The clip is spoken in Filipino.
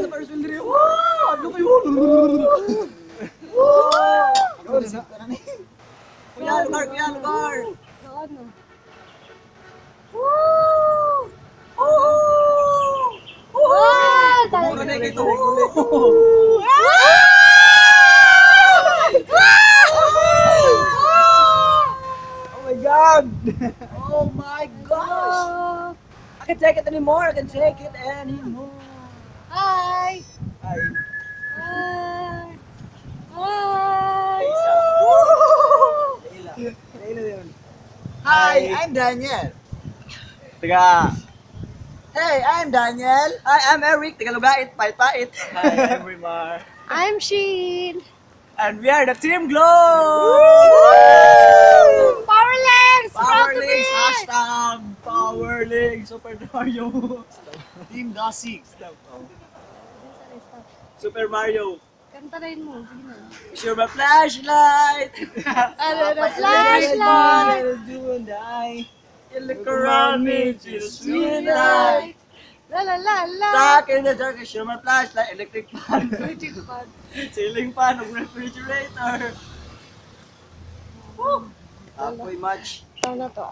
sa Ferris wheel diri. Wow! Ano kayo? Kuya, lugar, kuya, lugar. Ano? Mura na ito. Oh my God! Oh my gosh! I can take it anymore. I can take it anymore. Hi! Ay. Hi! Hi! Hi, I'm Daniel. Tiga. Hey, I'm Daniel. Hi, I'm Eric. Tiga lugait, pait-pait. Hi, I'm Rimar. I'm Sheen! And we are the Team Glow! Power legs! Power Links! Hashtag Power Links! Super Mario! Team Gossip! Super Mario! Kanta rin mo. Sige na. Share my flashlight! Ano na flashlight? You look around me, just sweet night. La la la la. Sa akin na dyan, share my flashlight, electric fan. Ceiling fan of refrigerator. Apoy match. Ano to?